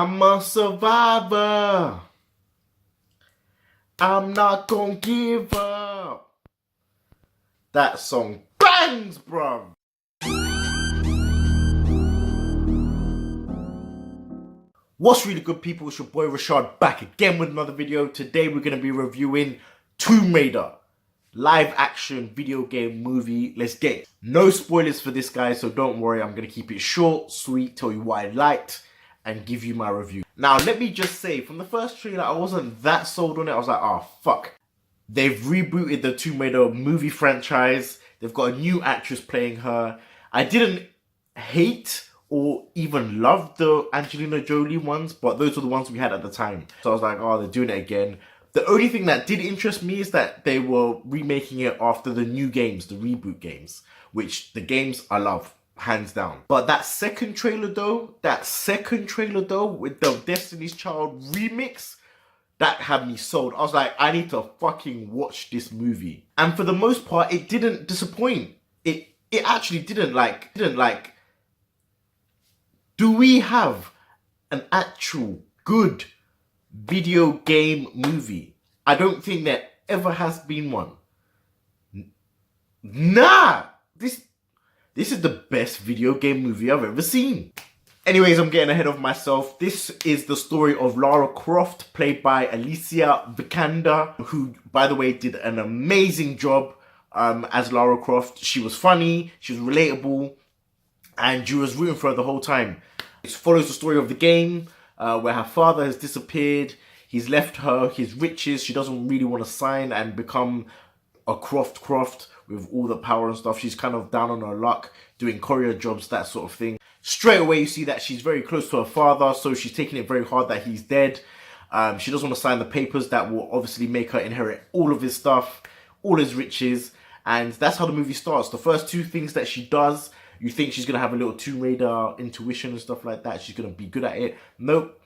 I'm a survivor. I'm not gonna give up. That song bangs, bruv. What's really good, people? It's your boy Rashad back again with another video. Today we're going to be reviewing Tomb Raider. Live action video game movie. Let's get it. No spoilers for this, guy, so don't worry. I'm going to keep it short, sweet, tell you what I liked, and give you my review. Now, let me just say, from the first trailer, I wasn't that sold on it. I was like, oh, fuck. They've rebooted the Tomb Raider movie franchise. They've got a new actress playing her. I didn't hate or even love the Angelina Jolie ones, but those were the ones we had at the time. So I was like, oh, they're doing it again. The only thing that did interest me is that they were remaking it after the new games, the reboot games, which the games I love, hands down. But that second trailer though, with the Destiny's Child remix, that had me sold. I was like, I need to fucking watch this movie. And for the most part, it didn't disappoint. It actually didn't like. Do we have an actual good video game movie? I don't think there ever has been one. Nah! This is the best video game movie I've ever seen. Anyways, I'm getting ahead of myself. This is the story of Lara Croft, played by Alicia Vikander, who, by the way, did an amazing job as Lara Croft. She was funny, she was relatable, and you was rooting for her the whole time. It follows the story of the game, where her father has disappeared. He's left her his riches. She doesn't really want to sign and become a Croft with all the power and stuff. She's kind of down on her luck, doing courier jobs, that sort of thing. Straight away, you see that she's very close to her father, so she's taking it very hard that he's dead. She doesn't want to sign the papers that will obviously make her inherit all of his stuff, all his riches, and that's how the movie starts. The first two things that she does, you think she's going to have a little Tomb Raider intuition and stuff like that. She's going to be good at it. Nope.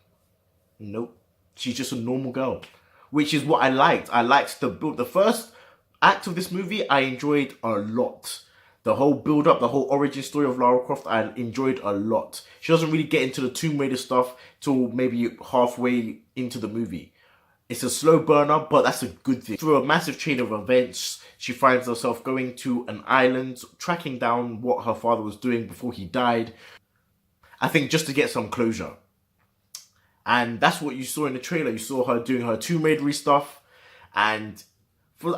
She's just a normal girl, which is what I liked. I liked the build. The first act of this movie, I enjoyed a lot. The whole build-up, the whole origin story of Lara Croft, I enjoyed a lot. She doesn't really get into the Tomb Raider stuff till maybe halfway into the movie. It's a slow burner, but that's a good thing. Through a massive chain of events, she finds herself going to an island, tracking down what her father was doing before he died. I think just to get some closure. And that's what you saw in the trailer. You saw her doing her Tomb Raider stuff. And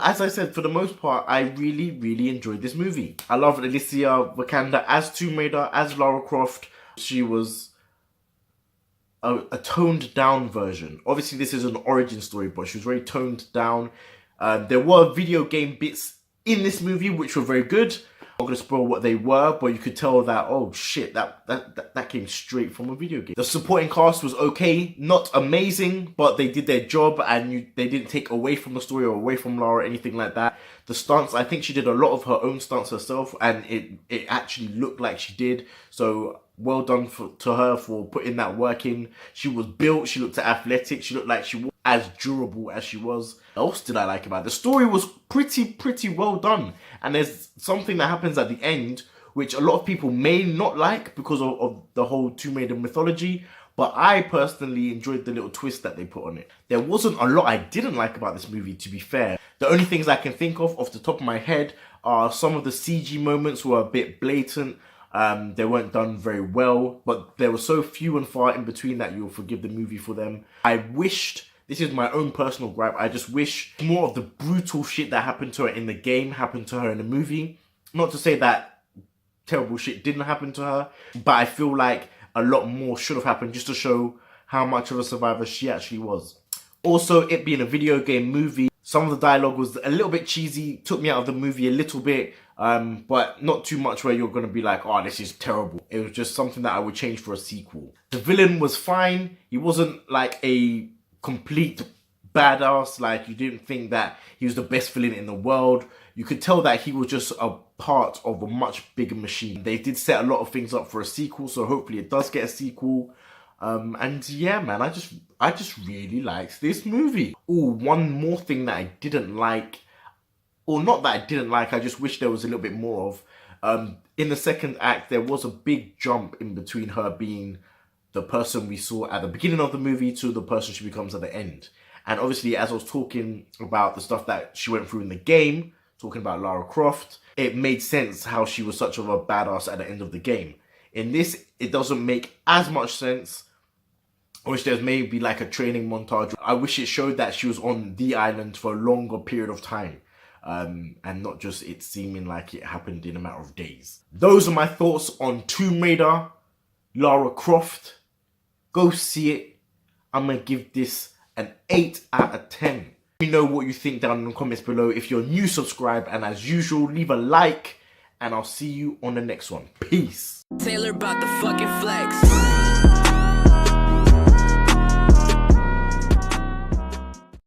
as I said, for the most part, I really enjoyed this movie. I love Alicia Vikander as Tomb Raider, as Lara Croft. She was a toned down version. Obviously, this is an origin story, but she was very toned down. There were video game bits in this movie which were very good. I'm not going to spoil what they were, but you could tell that, oh shit, that came straight from a video game. The supporting cast was okay, not amazing, but they did their job, and they didn't take away from the story or away from Lara or anything like that. The stunts, I think she did a lot of her own stunts herself, and it actually looked like she did. So well done to her for putting that work in. She was built, she looked athletic, she looked like she was as durable as she was. What else did I like about it? The story was pretty well done. And there's something that happens at the end, which a lot of people may not like because of the whole Tomb Raider mythology. But I personally enjoyed the little twist that they put on it. There wasn't a lot I didn't like about this movie, to be fair. The only things I can think of off the top of my head are some of the CG moments were a bit blatant. They weren't done very well, but there were so few and far in between that you'll forgive the movie for them. I wished, this is my own personal gripe, I just wish more of the brutal shit that happened to her in the game happened to her in the movie. Not to say that terrible shit didn't happen to her, but I feel like a lot more should have happened just to show how much of a survivor she actually was. Also, it being a video game movie, some of the dialogue was a little bit cheesy, took me out of the movie a little bit, but not too much where you're going to be like, oh, this is terrible. It was just something that I would change for a sequel. The villain was fine. He wasn't like a complete badass. Like, you didn't think that he was the best villain in the world. You could tell that he was just a part of a much bigger machine. They did set a lot of things up for a sequel, so hopefully it does get a sequel. And yeah, man, I just really liked this movie. Oh, one more thing that I didn't like, or not that I didn't like, I just wish there was a little bit more of. In the second act, there was a big jump in between her being the person we saw at the beginning of the movie to the person she becomes at the end. And obviously, as I was talking about the stuff that she went through in the game, talking about Lara Croft, it made sense how she was such of a badass at the end of the game. In this, it doesn't make as much sense. I wish there's maybe like a training montage. I wish it showed that she was on the island for a longer period of time. And not just it seeming like it happened in a matter of days. Those are my thoughts on Tomb Raider, Lara Croft. Go see it. I'm going to give this an 8 out of 10. Let me know what you think down in the comments below. If you're new, subscribe. And as usual, leave a like. And I'll see you on the next one. Peace. Taylor about the fucking flex.